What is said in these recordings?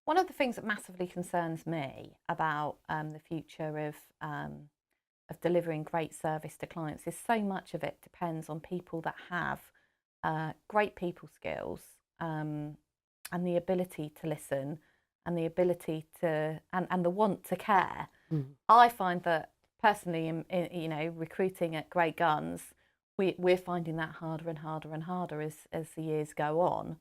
One of the things that massively concerns me about the future of delivering great service to clients is so much of it depends on people that have great people skills, and the ability to listen, and the ability to and the want to care. I find that personally, in recruiting at Great Guns, we're finding that harder and harder and harder as the years go on.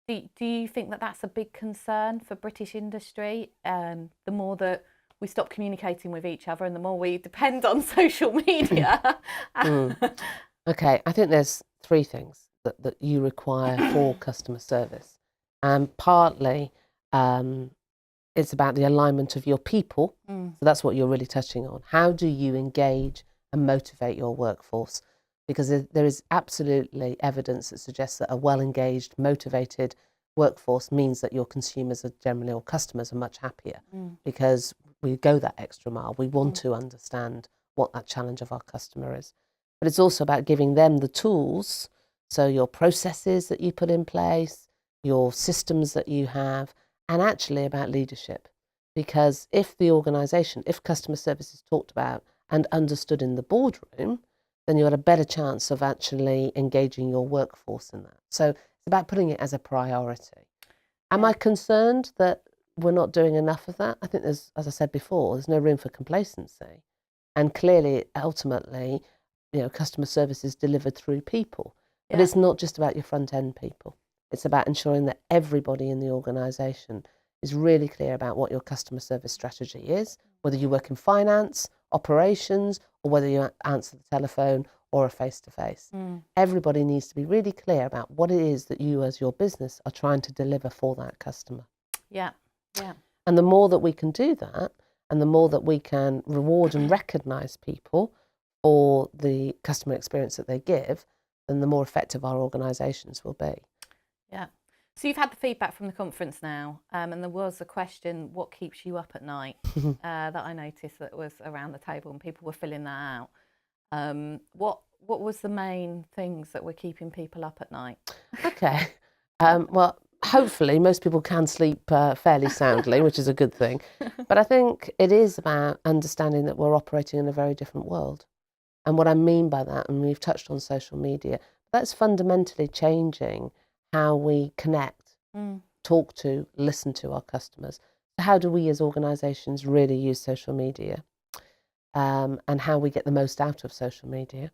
Do you think that that's a big concern for British industry? The more that we stop communicating with each other and the more we depend on social media. Okay, I think there's three things that you require for customer service. And partly it's about the alignment of your people. So that's what you're really touching on. How do you engage and motivate your workforce? Because there is absolutely evidence that suggests that a well-engaged, motivated workforce means that your consumers are generally, or customers are much happier, because we go that extra mile. We want to understand what that challenge of our customer is. But it's also about giving them the tools, so your processes that you put in place, your systems that you have, and actually about leadership. Because if the organisation, if customer service is talked about and understood in the boardroom, then you have a better chance of actually engaging your workforce in that. So it's about putting it as a priority. Am I concerned that we're not doing enough of that? I think there's, as I said before, there's no room for complacency. And clearly, ultimately, customer service is delivered through people. But it's not just about your front end people. It's about ensuring that everybody in the organisation is really clear about what your customer service strategy is, whether you work in finance, operations, or whether you answer the telephone or a face-to-face. Everybody needs to be really clear about what it is that you as your business are trying to deliver for that customer. Yeah. And the more that we can do that, and the more that we can reward and recognise people for the customer experience that they give, then the more effective our organisations will be. Yeah. So you've had the feedback from the conference now, and there was a question, what keeps you up at night, that I noticed that was around the table and people were filling that out. What was the main things that were keeping people up at night? Okay. Well, hopefully most people can sleep fairly soundly, which is a good thing. But I think it is about understanding that we're operating in a very different world. And what I mean by that, and we've touched on social media, that's fundamentally changing how we connect, talk to, listen to our customers. So how do we as organisations really use social media, and how we get the most out of social media?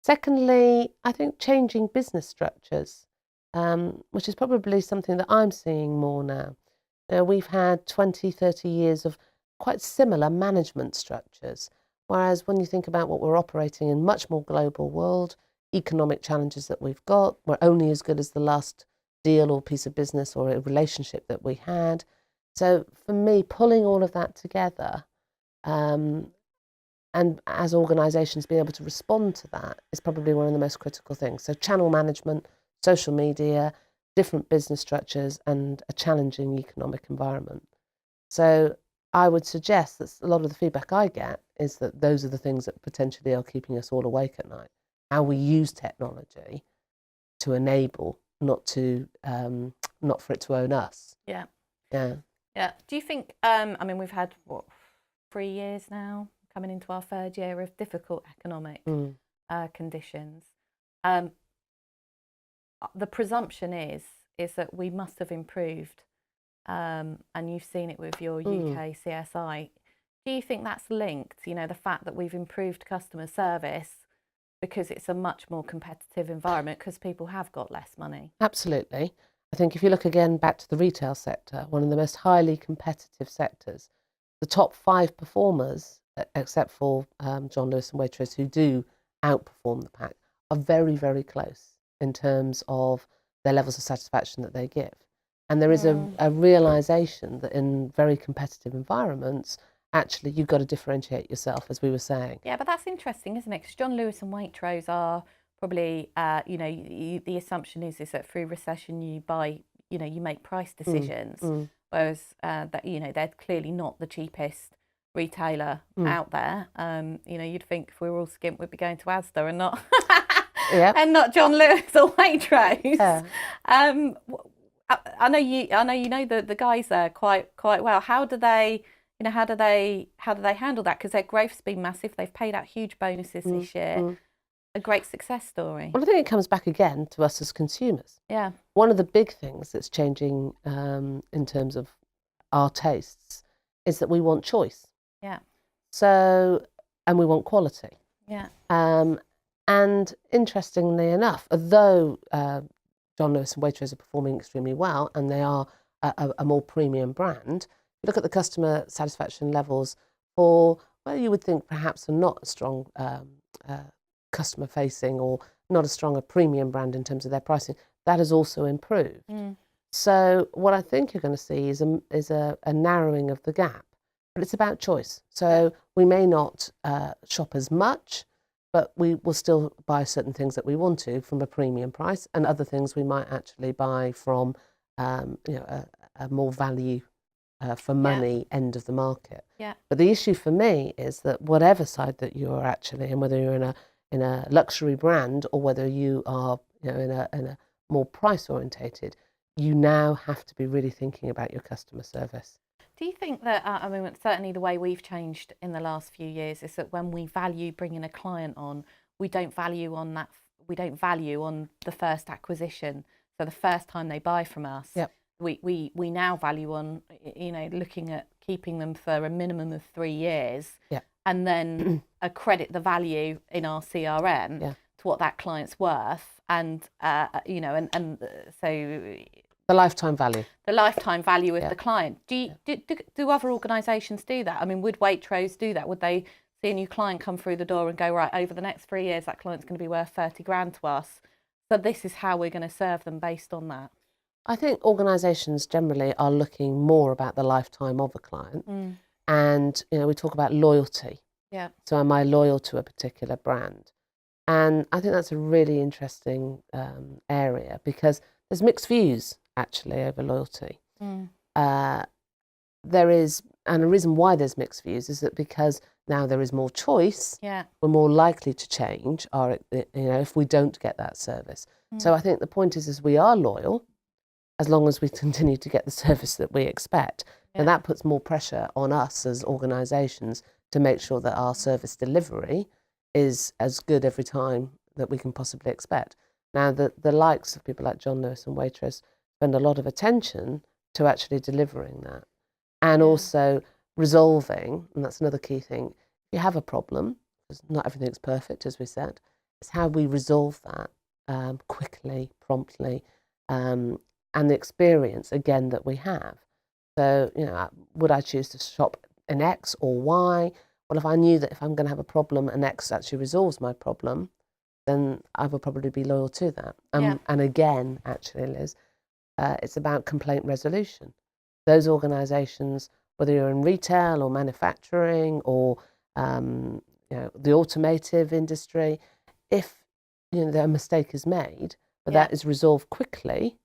Secondly, I think changing business structures, which is probably something that I'm seeing more now. We've had 20, 30 years of quite similar management structures, whereas when you think about what we're operating in, much more global world, economic challenges that we've got, we're only as good as the last deal or piece of business or a relationship that we had. So for me, pulling all of that together, and as organisations being able to respond to that is probably one of the most critical things. So channel management, social media, different business structures, and a challenging economic environment. So I would suggest that a lot of the feedback I get is that those are the things that potentially are keeping us all awake at night. How we use technology to enable, not for it to own us. Yeah. Yeah. Do you think, we've had, 3 years now, coming into our third year of difficult economic conditions. The presumption is that we must have improved, and you've seen it with your UK CSI. Do you think that's linked, the fact that we've improved customer service because it's a much more competitive environment because people have got less money? Absolutely. I think if you look again back to the retail sector, one of the most highly competitive sectors, the top 5 performers, except for John Lewis and Waitrose, who do outperform the pack, are very, very close in terms of their levels of satisfaction that they give. And there is a realisation that in very competitive environments, actually, you've got to differentiate yourself, as we were saying. Yeah, but that's interesting, isn't it? Because John Lewis and Waitrose are probably, the assumption is that through recession you buy, you make price decisions, whereas they're clearly not the cheapest retailer out there. You'd think if we were all skint, we'd be going to Asda and not and not John Lewis or Waitrose. I know you know the guys there quite well. How do they, how do they handle that? Because their growth's been massive. They've paid out huge bonuses this year. A great success story. Well, I think it comes back again to us as consumers. Yeah. One of the big things that's changing in terms of our tastes is that we want choice. Yeah. So, and we want quality. Yeah. And interestingly enough, although John Lewis and Waitrose are performing extremely well and they are a more premium brand, you look at the customer satisfaction levels for, well, you would think perhaps are not a strong customer facing or not as strong a premium brand in terms of their pricing, that has also improved. So what I think you're going to see is a narrowing of the gap, but it's about choice. So we may not shop as much, but we will still buy certain things that we want to from a premium price, and other things we might actually buy from a more value for money end of the market. Yeah. But the issue for me is that whatever side that you're actually, and whether you're in a luxury brand or whether you are in a more price orientated, you now have to be really thinking about your customer service. Do you think that, I mean, certainly the way we've changed in the last few years is that when we value bringing a client on, we don't value on the first acquisition. So the first time they buy from us, we now value on, looking at keeping them for a minimum of 3 years, and then accredit the value in our CRM to what that client's worth, and so the lifetime value. The lifetime value of the client. Do other organisations do that? I mean, would Waitrose do that? Would they see a new client come through the door and go, right, over the next 3 years, that client's going to be worth 30 grand to us, so this is how we're going to serve them based on that? I think organisations generally are looking more about the lifetime of a client. And, we talk about loyalty. Yeah. So am I loyal to a particular brand? And I think that's a really interesting area, because there's mixed views actually over loyalty. There is, and the reason why there's mixed views is that because now there is more choice, we're more likely to change if we don't get that service. So I think the point is we are loyal as long as we continue to get the service that we expect. And that puts more pressure on us as organisations to make sure that our service delivery is as good every time that we can possibly expect. Now, the likes of people like John Lewis and Waitrose spend a lot of attention to actually delivering that, and also resolving, and that's another key thing. If you have a problem, because not everything's perfect, as we said, it's how we resolve that quickly, promptly, and the experience, again, that we have. So, would I choose to shop in X or Y? Well, if I knew that if I'm going to have a problem and X actually resolves my problem, then I would probably be loyal to that. And again, actually, Liz, it's about complaint resolution. Those organisations, whether you're in retail or manufacturing or the automotive industry, if a mistake is made, but that is resolved quickly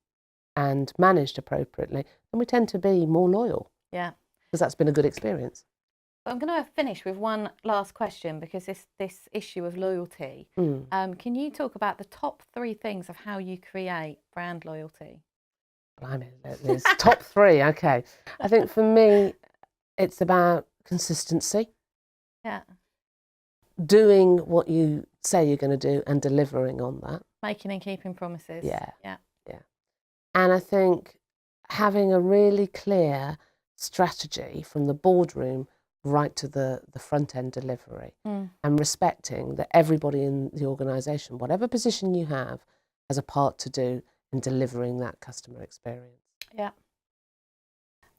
and managed appropriately, then we tend to be more loyal. Yeah. Because that's been a good experience. I'm going to finish with one last question, because this issue of loyalty. Can you talk about the top 3 things of how you create brand loyalty? Blimey, Liz. Top 3, okay. I think for me, it's about consistency. Yeah. Doing what you say you're going to do and delivering on that. Making and keeping promises. Yeah. Yeah. And I think having a really clear strategy from the boardroom right to the front end delivery, and respecting that everybody in the organisation, whatever position you have, has a part to do in delivering that customer experience. Yeah.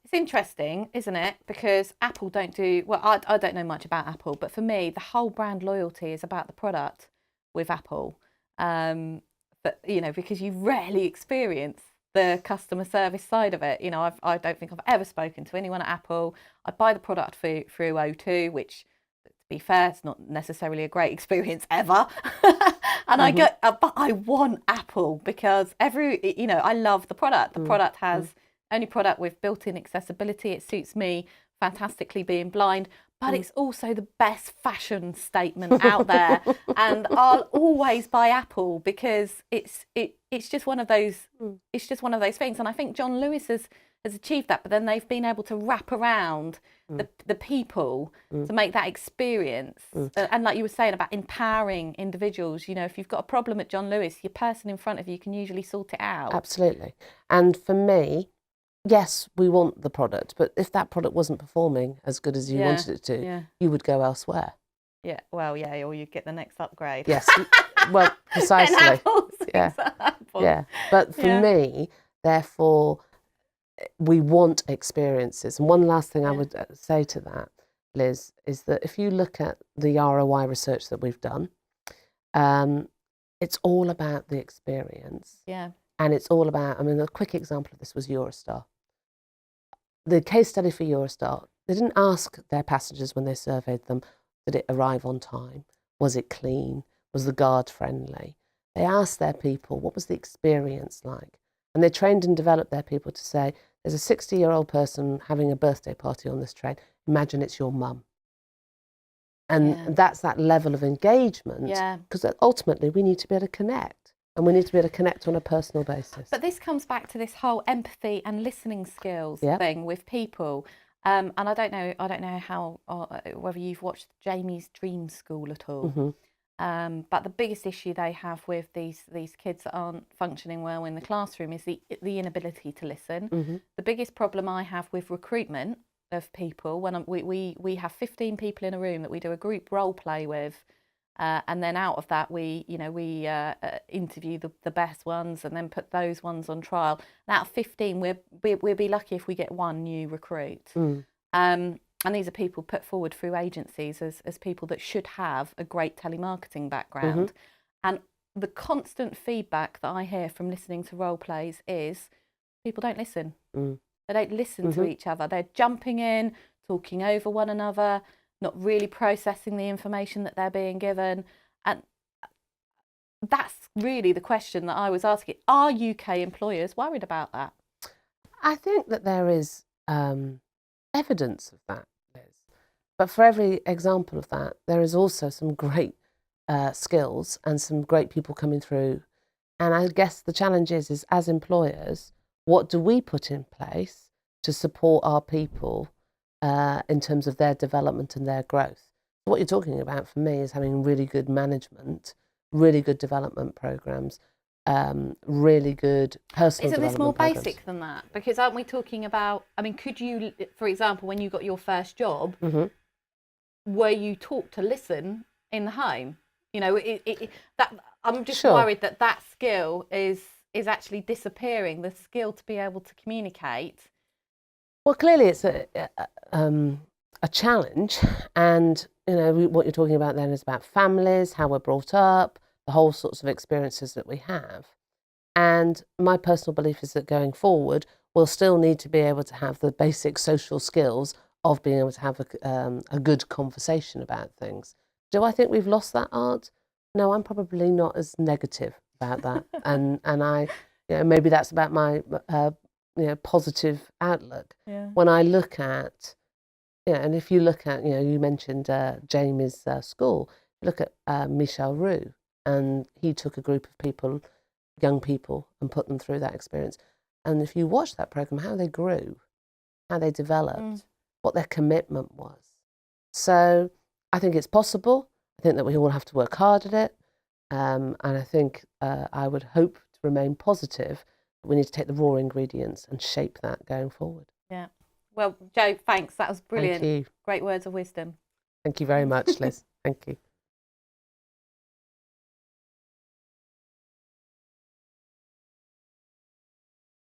It's interesting, isn't it? Because Apple don't do, well, I don't know much about Apple, but for me, the whole brand loyalty is about the product with Apple. But, because you rarely experience the customer service side of it. I don't think I've ever spoken to anyone at Apple. I buy the product through O2, which, to be fair, it's not necessarily a great experience ever. And but I want Apple because I love the product. The product has only product with built-in accessibility. It suits me fantastically being blind, but it's also the best fashion statement out there. And I'll always buy Apple because it's just one of those it's just one of those things. And I think John Lewis has achieved that, but then they've been able to wrap around the people to make that experience. And like you were saying about empowering individuals, you know, if you've got a problem at John Lewis, your person in front of you can usually sort it out. Absolutely. And for me, yes, we want the product, but if that product wasn't performing as good as you wanted it to, you would go elsewhere. Yeah, well, yeah, or you'd get the next upgrade. Yes, well, precisely. Yeah. Yeah, but for me, therefore, we want experiences. And one last thing I would say to that, Liz, is that if you look at the ROI research that we've done, it's all about the experience. Yeah. And it's all about, I mean, a quick example of this was Eurostar. The case study for Eurostar, they didn't ask their passengers when they surveyed them, did it arrive on time? Was it clean? Was the guard friendly? They asked their people, what was the experience like? And they trained and developed their people to say, there's a 60-year-old person having a birthday party on this train. Imagine it's your mum. And that's that level of engagement. Because ultimately, we need to be able to connect. And we need to be able to connect on a personal basis. But this comes back to this whole empathy and listening skills thing with people. And I don't know how whether you've watched Jamie's Dream School at all. But the biggest issue they have with these kids that aren't functioning well in the classroom is the inability to listen. The biggest problem I have with recruitment of people, when we have 15 people in a room that we do a group role play with, and then out of that we interview the best ones and then put those ones on trial. And out of 15, we'll be lucky if we get one new recruit. And these are people put forward through agencies as people that should have a great telemarketing background. And the constant feedback that I hear from listening to role plays is people don't listen. They don't listen to each other. They're jumping in, talking over one another, not really processing the information that they're being given. And that's really the question that I was asking. Are UK employers worried about that? I think that there is evidence of that. But for every example of that, there is also some great skills and some great people coming through. And I guess the challenge is as employers, what do we put in place to support our people in terms of their development and their growth? What you're talking about for me is having really good management, really good development programs, really good personal development. Isn't this more programs. basic than that? Because aren't we talking about, I mean, could you, for example, when you got your first job, were you taught to listen in the home? You know, that I'm just worried that skill is actually disappearing. The skill to be able to communicate. Well, clearly it's a challenge, and you know what you're talking about then is about families, how we're brought up, the whole sorts of experiences that we have. And my personal belief is that going forward, we'll still need to be able to have the basic social skills of being able to have a good conversation about things. Do I think we've lost that art? No, I'm probably not as negative about that. and I, you know, maybe that's about my positive outlook. When I look at, and if you look at, you mentioned Jamie's school, look at Michel Roux, and he took a group of people, young people, and put them through that experience. And if you watch that program, how they grew, how they developed, what their commitment was. So I think it's possible. I think that we all have to work hard at it. And I think I would hope to remain positive. But we need to take the raw ingredients and shape that going forward. Yeah. Well, Jo, thanks. That was brilliant. Thank you. Great words of wisdom. Thank you very much, Liz. Thank you.